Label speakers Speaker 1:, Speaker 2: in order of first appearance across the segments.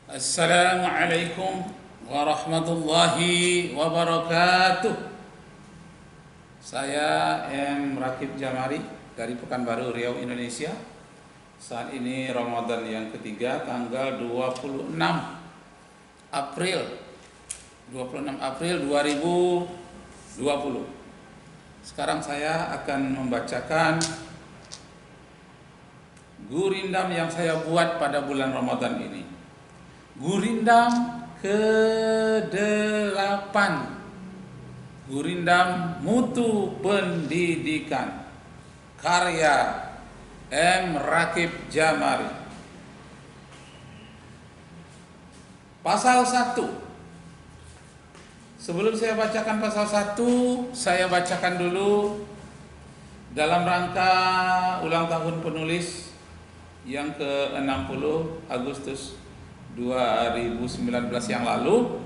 Speaker 1: Assalamualaikum warahmatullahi wabarakatuh. Saya M. Rakib Jamari dari Pekanbaru, Riau, Indonesia. Saat ini Ramadan yang ketiga, tanggal 26 April 2020. Sekarang saya akan membacakan gurindam yang saya buat pada bulan Ramadan ini. Gurindam ke-8, Gurindam Mutu Pendidikan, karya M. Rakib Jamari. Pasal 1. Sebelum saya bacakan pasal 1, saya bacakan dulu dalam rangka ulang tahun penulis yang ke-60 Agustus 2019 yang lalu.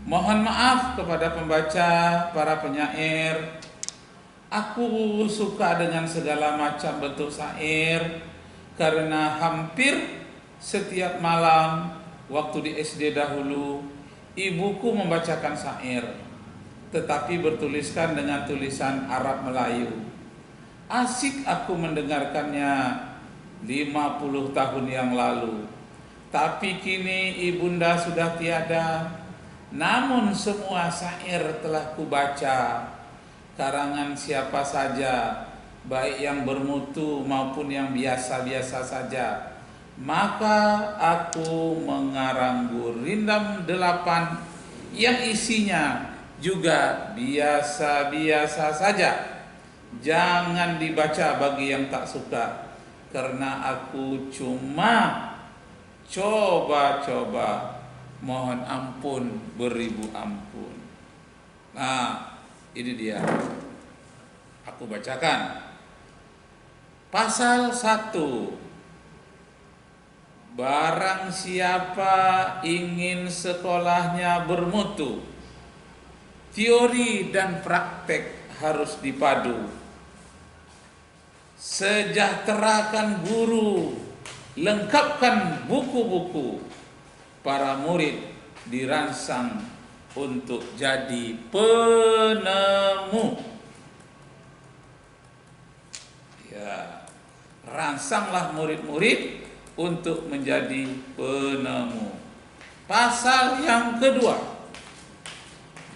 Speaker 1: Mohon maaf kepada pembaca, para penyair. Aku suka dengan segala macam bentuk syair karena hampir setiap malam waktu di SD dahulu ibuku membacakan syair, tetapi bertuliskan dengan tulisan Arab Melayu. Asik aku mendengarkannya 50 tahun yang lalu. Tapi kini ibunda sudah tiada, namun semua syair telah kubaca. Karangan siapa saja, baik yang bermutu maupun yang biasa-biasa saja. Maka aku mengarang Gurindam 8 yang isinya juga biasa-biasa saja. Jangan dibaca bagi yang tak suka, karena aku cuma coba-coba, mohon ampun beribu ampun. Nah, ini dia. Aku bacakan. Pasal 1. Barang siapa ingin sekolahnya bermutu, teori dan praktek harus dipadu. Sejahterakan guru, lengkapkan buku-buku. Para murid dirangsang untuk jadi penemu. Ya, rangsanglah murid-murid untuk menjadi penemu. Pasal yang kedua.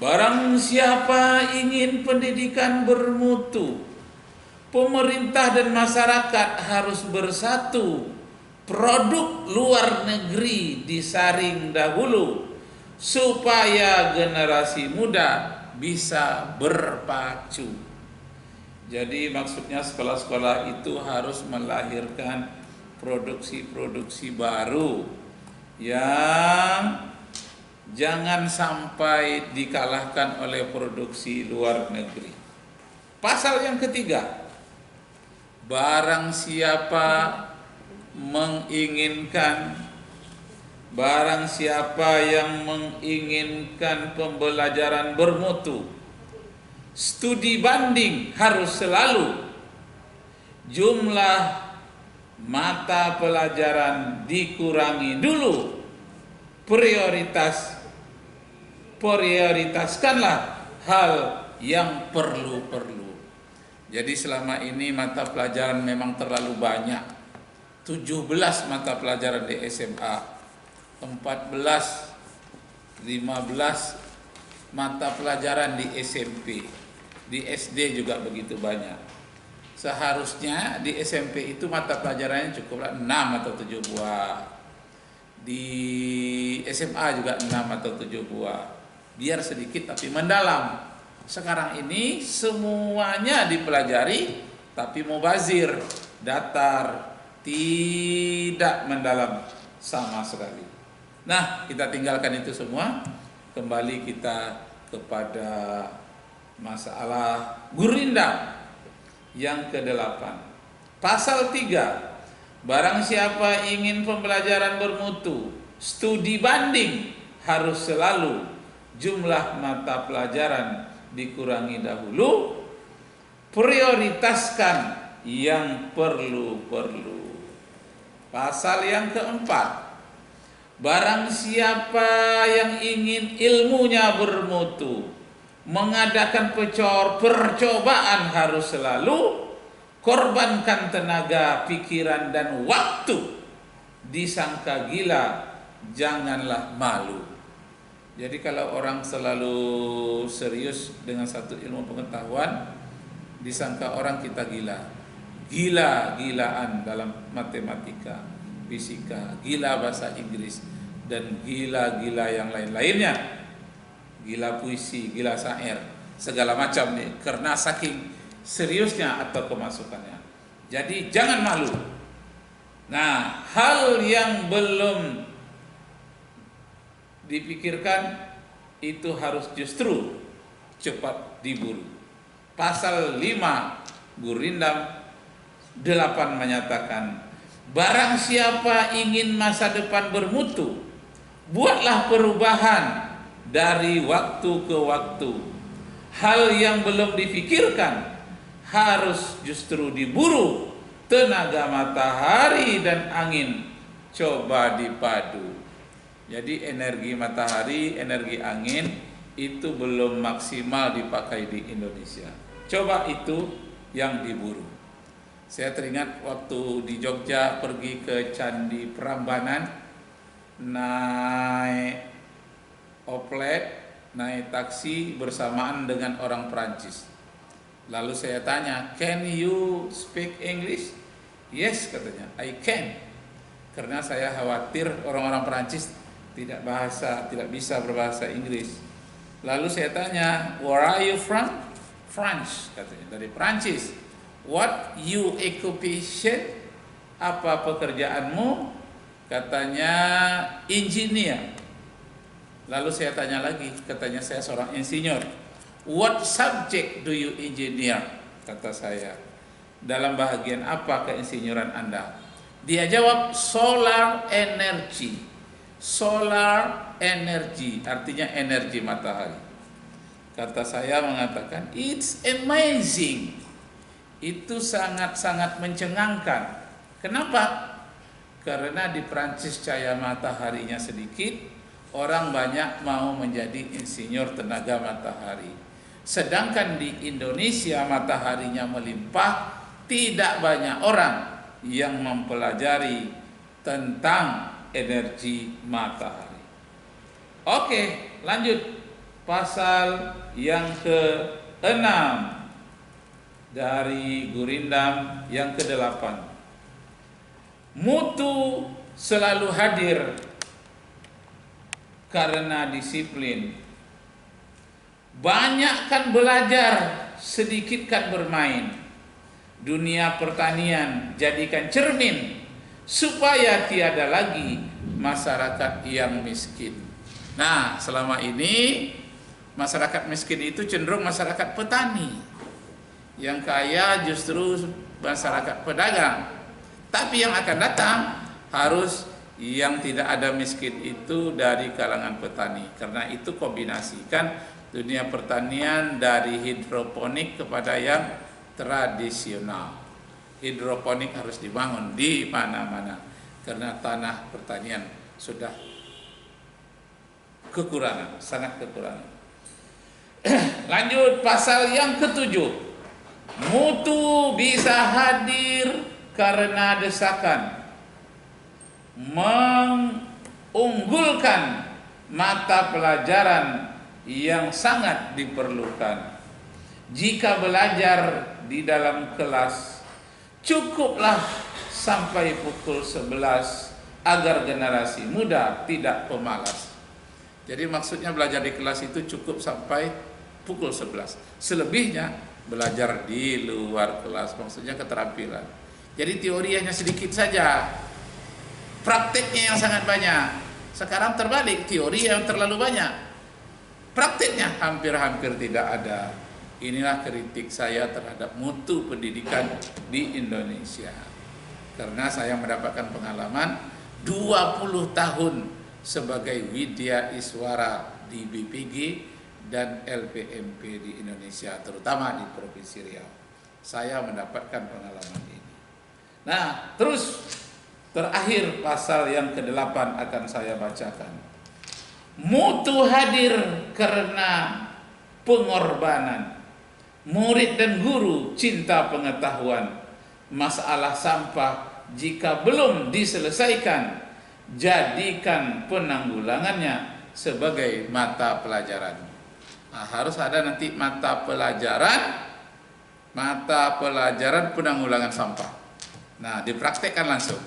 Speaker 1: Barang siapa ingin pendidikan bermutu, pemerintah dan masyarakat harus bersatu. Produk luar negeri disaring dahulu supaya generasi muda bisa berpacu. Jadi maksudnya sekolah-sekolah itu harus melahirkan produksi-produksi baru yang jangan sampai dikalahkan oleh produksi luar negeri. Pasal yang ketiga. Barang siapa yang menginginkan pembelajaran bermutu, studi banding harus selalu. Jumlah mata pelajaran dikurangi dulu. Prioritaskanlah hal yang perlu-perlu. Jadi selama ini mata pelajaran memang terlalu banyak. 17 mata pelajaran di SMA, 14, 15 mata pelajaran di SMP, di SD juga begitu banyak. Seharusnya di SMP itu mata pelajarannya cukuplah 6 atau 7 buah. Di SMA juga 6 atau 7 buah. Biar sedikit tapi mendalam. Sekarang ini semuanya dipelajari tapi mubazir, datar, tidak mendalam sama sekali. Nah, kita tinggalkan itu semua. Kembali kita kepada masalah Gurindam yang ke-8. Pasal 3. Barang siapa ingin pembelajaran bermutu, studi banding harus selalu. Jumlah mata pelajaran dikurangi dahulu. Prioritaskan yang perlu-perlu. Pasal yang keempat, barang siapa yang ingin ilmunya bermutu, mengadakan percobaan harus selalu korbankan tenaga, pikiran, dan waktu. Disangka gila, janganlah malu. Jadi kalau orang selalu serius dengan satu ilmu pengetahuan, disangka orang kita gila. Gila-gilaan dalam matematika, fisika, gila bahasa Inggris, dan gila-gila yang lain-lainnya. Gila puisi, gila syair, segala macam nih, karena saking seriusnya atau kemasukannya. Jadi jangan malu. Nah, hal yang belum dipikirkan itu harus justru cepat diburu. Pasal 5 Gurindam 8 menyatakan, barang siapa ingin masa depan bermutu, buatlah perubahan dari waktu ke waktu. Hal yang belum dipikirkan harus justru diburu. Tenaga matahari dan angin coba dipadu. Jadi energi matahari, energi angin itu belum maksimal dipakai di Indonesia. Coba itu yang diburu. Saya teringat waktu di Jogja pergi ke Candi Prambanan, naik oplet, naik taksi bersamaan dengan orang Prancis. Lalu saya tanya, "Can you speak English?" "Yes," katanya, "I can." Karena saya khawatir orang-orang Prancis tidak bisa berbahasa Inggris. Lalu saya tanya, "Where are you from?" "France," katanya, "dari Prancis." "What you occupation?" "Apa pekerjaanmu?" Katanya, "Engineer." Lalu saya tanya lagi, katanya saya seorang insinyur. "What subject do you engineer?" Kata saya, "Dalam bahagian apa keinsinyuran Anda?" Dia jawab, "Solar energy." Solar energy artinya energi matahari. Kata saya mengatakan, "It's amazing." Itu sangat-sangat mencengangkan. Kenapa? Karena di Prancis cahaya mataharinya sedikit, orang banyak mau menjadi insinyur tenaga matahari. Sedangkan di Indonesia mataharinya melimpah, tidak banyak orang yang mempelajari tentang energi matahari. Oke, lanjut. Pasal yang ke-6 dari Gurindam yang ke-8. Mutu selalu hadir karena disiplin. Banyakkan belajar, sedikitkan bermain. Dunia pertanian jadikan cermin supaya tiada lagi masyarakat yang miskin. Nah, selama ini masyarakat miskin itu cenderung masyarakat petani. Yang kaya justru masyarakat pedagang. Tapi yang akan datang harus yang tidak ada miskin itu dari kalangan petani. Karena itu kombinasikan dunia pertanian dari hidroponik kepada yang tradisional. Hidroponik harus dibangun di mana-mana karena tanah pertanian sudah kekurangan, sangat kekurangan. Lanjut pasal yang ke-7. Mutu bisa hadir karena desakan. Mengunggulkan mata pelajaran yang sangat diperlukan. Jika belajar di dalam kelas, cukuplah sampai pukul 11 agar generasi muda tidak pemalas. Jadi maksudnya belajar di kelas itu cukup sampai pukul 11. Selebihnya belajar di luar kelas, maksudnya keterampilan. Jadi teori hanya sedikit saja, prakteknya yang sangat banyak. Sekarang terbalik, teori yang terlalu banyak, prakteknya hampir-hampir tidak ada. Inilah kritik saya terhadap mutu pendidikan di Indonesia. Karena saya mendapatkan pengalaman 20 tahun sebagai Widya Iswara di BPG dan LPMP di Indonesia, terutama di Provinsi Riau. Saya mendapatkan pengalaman ini. Nah, terus terakhir pasal yang ke-8 akan saya bacakan. Mutu hadir karena pengorbanan. Murid dan guru cinta pengetahuan. Masalah sampah jika belum diselesaikan, jadikan penanggulangannya sebagai mata pelajaran. Nah, harus ada nanti mata pelajaran penanggulangan sampah. Nah, dipraktekkan langsung.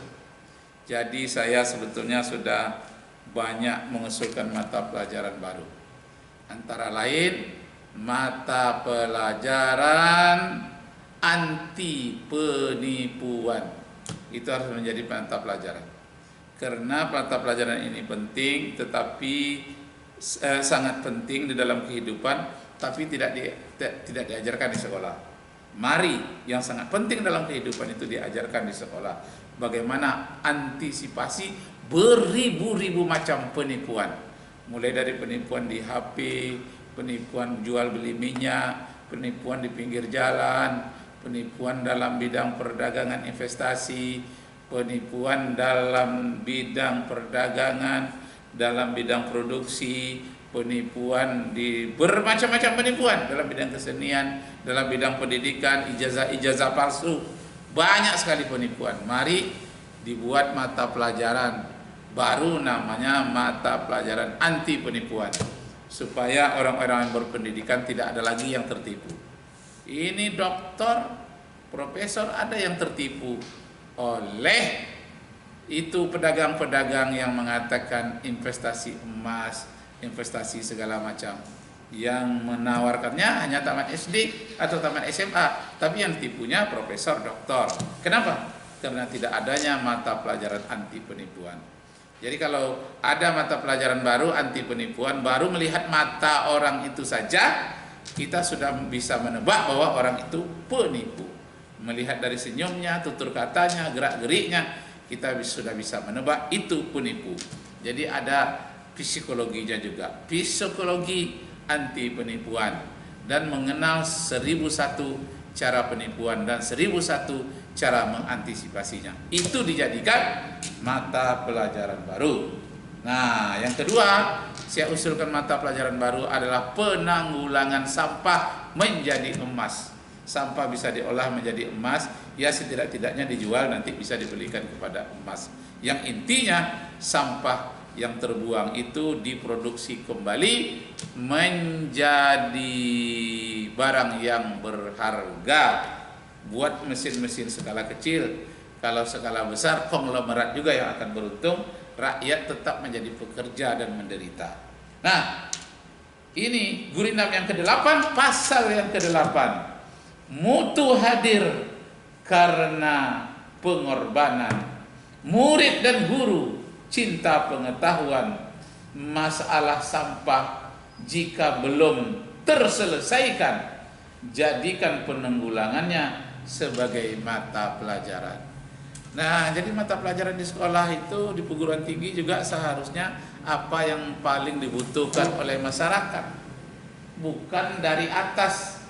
Speaker 1: Jadi saya sebetulnya sudah banyak mengusulkan mata pelajaran baru. Antara lain mata pelajaran anti penipuan. Itu harus menjadi mata pelajaran. Karena mata pelajaran ini penting, tetapi sangat penting di dalam kehidupan, tapi tidak diajarkan di sekolah. Mari yang sangat penting dalam kehidupan itu diajarkan di sekolah. Bagaimana antisipasi beribu-ribu macam penipuan. Mulai dari penipuan di HP, penipuan jual beli minyak, penipuan di pinggir jalan, penipuan dalam bidang perdagangan investasi, penipuan dalam bidang perdagangan, dalam bidang produksi, penipuan di bermacam-macam penipuan dalam bidang kesenian, dalam bidang pendidikan, ijazah palsu, banyak sekali penipuan. Mari dibuat mata pelajaran baru, namanya mata pelajaran anti penipuan, supaya orang-orang yang berpendidikan tidak ada lagi yang tertipu. Ini doktor, profesor, ada yang tertipu oleh itu pedagang-pedagang yang mengatakan investasi emas, investasi segala macam, yang menawarkannya hanya taman SD atau taman SMA, tapi yang tipunya profesor, doktor. Kenapa? Karena tidak adanya mata pelajaran anti penipuan. Jadi kalau ada mata pelajaran baru anti penipuan, baru melihat mata orang itu saja kita sudah bisa menebak bahwa orang itu penipu. Melihat dari senyumnya, tutur katanya, gerak-geriknya, kita sudah bisa menebak itu penipu. Jadi ada psikologinya juga, psikologi anti penipuan, dan mengenal 1001 cara penipuan dan 1001 cara mengantisipasinya. Itu dijadikan mata pelajaran baru. Nah, yang kedua, saya usulkan mata pelajaran baru adalah penanggulangan sampah menjadi emas. Sampah bisa diolah menjadi emas, ya setidak-tidaknya dijual, nanti bisa dibelikan kepada emas. Yang intinya sampah yang terbuang itu diproduksi kembali menjadi barang yang berharga buat mesin-mesin skala kecil. Kalau skala besar, konglomerat juga yang akan beruntung, rakyat tetap menjadi pekerja dan menderita. Nah, ini Gurindam yang ke-8, pasal yang ke-8. Mutu hadir karena pengorbanan. Murid dan guru cinta pengetahuan. Masalah sampah jika belum terselesaikan, jadikan penanggulangannya sebagai mata pelajaran. Nah, jadi mata pelajaran di sekolah itu, di perguruan tinggi juga seharusnya apa yang paling dibutuhkan oleh masyarakat, bukan dari atas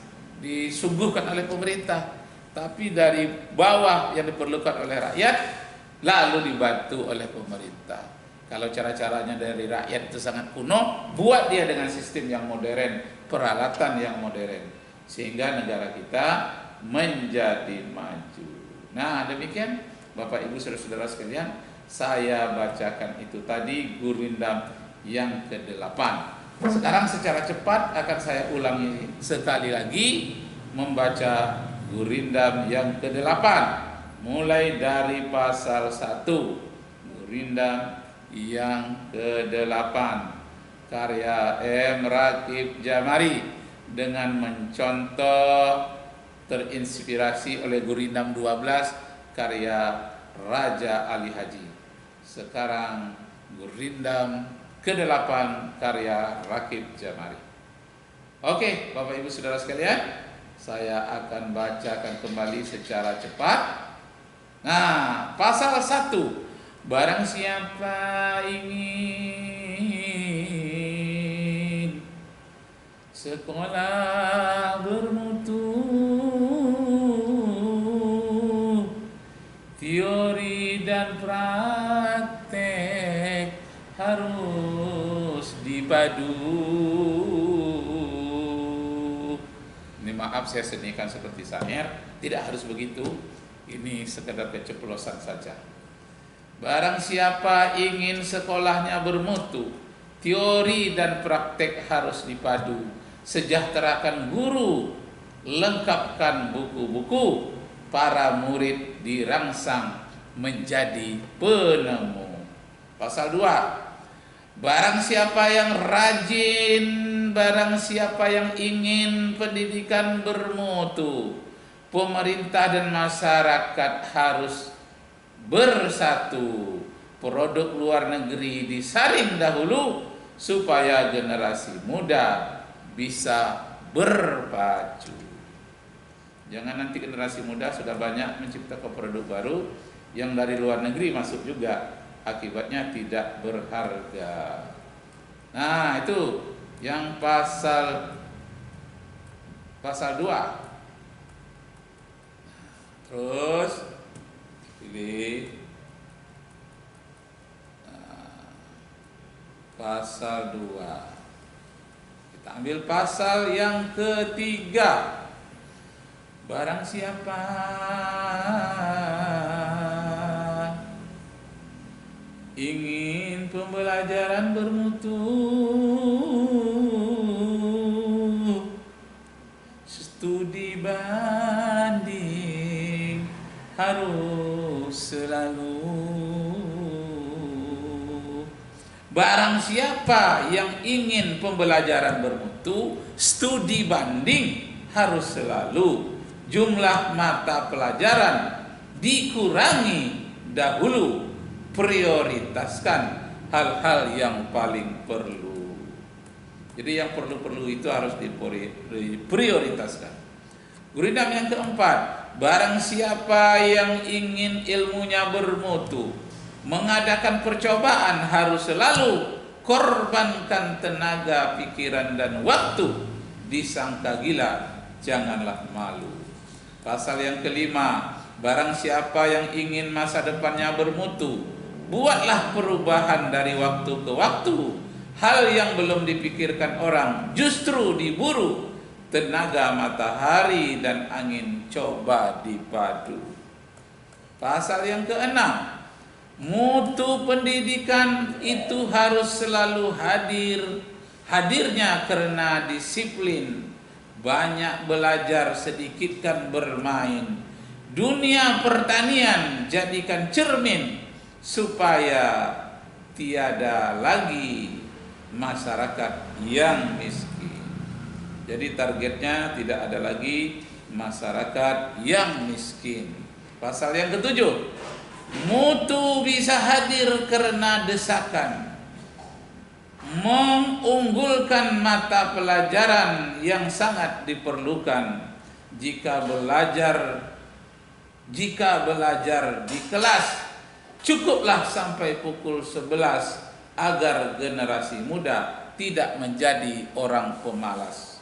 Speaker 1: disuguhkan oleh pemerintah, tapi dari bawah yang diperlukan oleh rakyat lalu dibantu oleh pemerintah. Kalau cara-caranya dari rakyat itu sangat kuno, buat dia dengan sistem yang modern, peralatan yang modern, sehingga negara kita menjadi maju. Nah, demikian Bapak Ibu saudara-saudara sekalian, saya bacakan itu tadi Gurindam yang ke-8. Sekarang secara cepat akan saya ulangi sekali lagi membaca Gurindam yang ke-8, mulai dari pasal 1. Gurindam yang ke-8 karya M. Rakib Jamari, dengan mencontoh terinspirasi oleh Gurindam 12 karya Raja Ali Haji. Sekarang Gurindam ke-8 karya Rakib Jamari. Oke, Bapak Ibu saudara sekalian, saya akan bacakan kembali secara cepat. Nah, pasal 1. Barang siapa ingin sekolah bermutu, Teori dan praktek harus dipadu. Ini maaf saya senikan seperti syair, tidak harus begitu. Ini sekedar keceplosan saja. Barang siapa ingin sekolahnya bermutu, teori dan praktek harus dipadu. Sejahterakan guru, lengkapkan buku-buku, para murid dirangsang menjadi penemu. Pasal 2. Barang siapa yang rajin, barang siapa yang ingin pendidikan bermutu, pemerintah dan masyarakat harus bersatu. Produk luar negeri disaring dahulu supaya generasi muda bisa berpacu. Jangan nanti generasi muda sudah banyak menciptakan produk baru yang dari luar negeri masuk juga, akibatnya tidak berharga. Nah, itu yang pasal 2. Terus pilih pasal 2. Kita ambil pasal yang ketiga. Barang siapa ingin pembelajaran bermutu, studi banding harus selalu. Barang siapa yang ingin pembelajaran bermutu, studi banding harus selalu. Jumlah mata pelajaran dikurangi dahulu, prioritaskan hal-hal yang paling perlu. Jadi yang perlu-perlu itu harus diprioritaskan. Gurindam yang keempat, barang siapa yang ingin ilmunya bermutu, mengadakan percobaan harus selalu korbankan tenaga, pikiran dan waktu. Disangka gila, janganlah malu. Pasal yang kelima, barang siapa yang ingin masa depannya bermutu, buatlah perubahan dari waktu ke waktu. Hal yang belum dipikirkan orang justru diburu. Tenaga matahari dan angin coba dipadu. Pasal yang keenam, mutu pendidikan itu harus selalu hadir. Hadirnya karena disiplin. Banyak belajar, sedikitkan bermain. Dunia pertanian jadikan cermin supaya tiada lagi masyarakat yang miskin. Jadi targetnya tidak ada lagi masyarakat yang miskin. Pasal yang ketujuh, mutu bisa hadir karena desakan. Mengunggulkan mata pelajaran yang sangat diperlukan. Jika belajar di kelas, cukuplah sampai pukul 11 agar generasi muda tidak menjadi orang pemalas.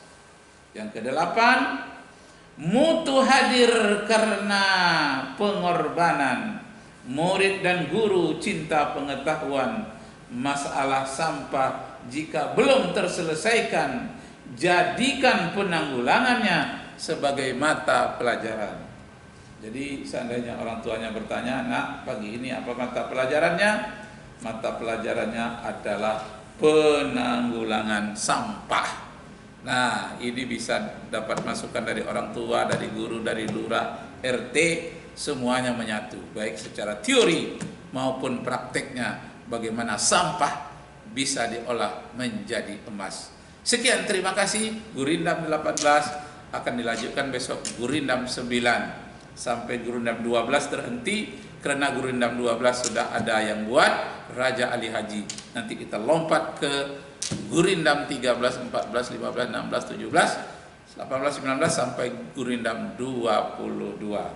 Speaker 1: Yang kedelapan, mutu hadir karena pengorbanan. Murid dan guru cinta pengetahuan. Masalah sampah jika belum terselesaikan, jadikan penanggulangannya sebagai mata pelajaran. Jadi seandainya orang tuanya bertanya, "Nak, pagi ini apa mata pelajarannya?" Mata pelajarannya adalah penanggulangan sampah. Nah, ini bisa dapat masukan dari orang tua, dari guru, dari lurah, RT, semuanya menyatu, baik secara teori maupun prakteknya. Bagaimana sampah bisa diolah menjadi emas. Sekian, terima kasih. Gurindam 18 akan dilanjutkan besok. Gurindam 9 sampai Gurindam 12 terhenti karena Gurindam 12 sudah ada yang buat, Raja Ali Haji. Nanti kita lompat ke Gurindam 13, 14, 15, 16, 17, 18, 19 sampai Gurindam 22.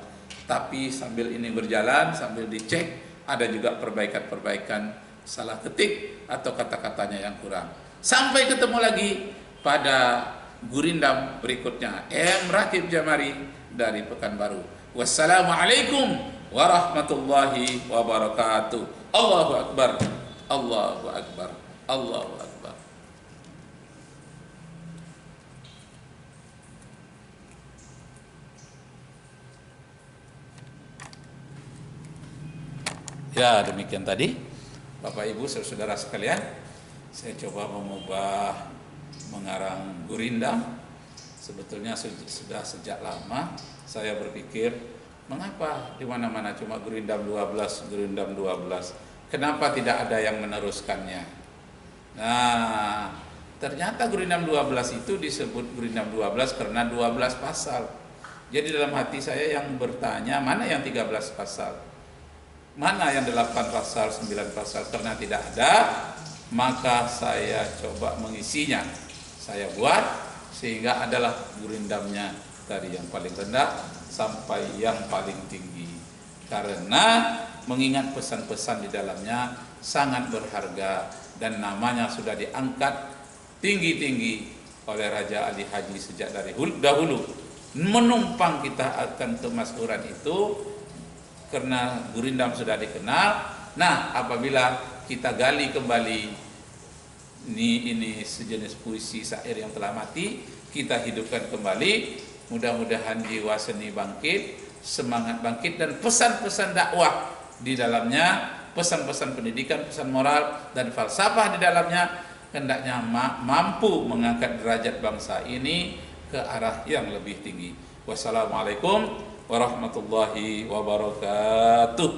Speaker 1: Tapi sambil ini berjalan, sambil dicek, ada juga perbaikan-perbaikan salah ketik atau kata-katanya yang kurang. Sampai ketemu lagi pada Gurindam berikutnya. M. Rakib Jamari dari Pekanbaru. Wassalamualaikum warahmatullahi wabarakatuh. Allahu akbar, Allahu akbar, Allahu akbar. Ya, demikian tadi Bapak Ibu saudara sekalian, saya coba mengubah mengarang gurindam. Sebetulnya sudah sejak lama saya berpikir, mengapa di mana-mana cuma gurindam 12, gurindam 12. Kenapa tidak ada yang meneruskannya? Nah, ternyata gurindam 12 itu disebut gurindam 12 karena 12 pasal. Jadi dalam hati saya yang bertanya, mana yang 13 pasal? Mana yang 8 pasal, 9 pasal? Karena tidak ada, maka saya coba mengisinya. Saya buat sehingga adalah gurindamnya dari yang paling rendah sampai yang paling tinggi. Karena mengingat pesan-pesan di dalamnya sangat berharga dan namanya sudah diangkat tinggi-tinggi oleh Raja Ali Haji sejak dari dahulu. Menumpang kita akan kemakmuran itu karena gurindam sudah dikenal. Nah, apabila kita gali kembali ini sejenis puisi syair yang telah mati, kita hidupkan kembali, mudah-mudahan jiwa seni bangkit, semangat bangkit, dan pesan-pesan dakwah di dalamnya, pesan-pesan pendidikan, pesan moral dan falsafah di dalamnya hendaknya mampu mengangkat derajat bangsa ini ke arah yang lebih tinggi. Wassalamualaikum warahmatullahi wabarakatuh.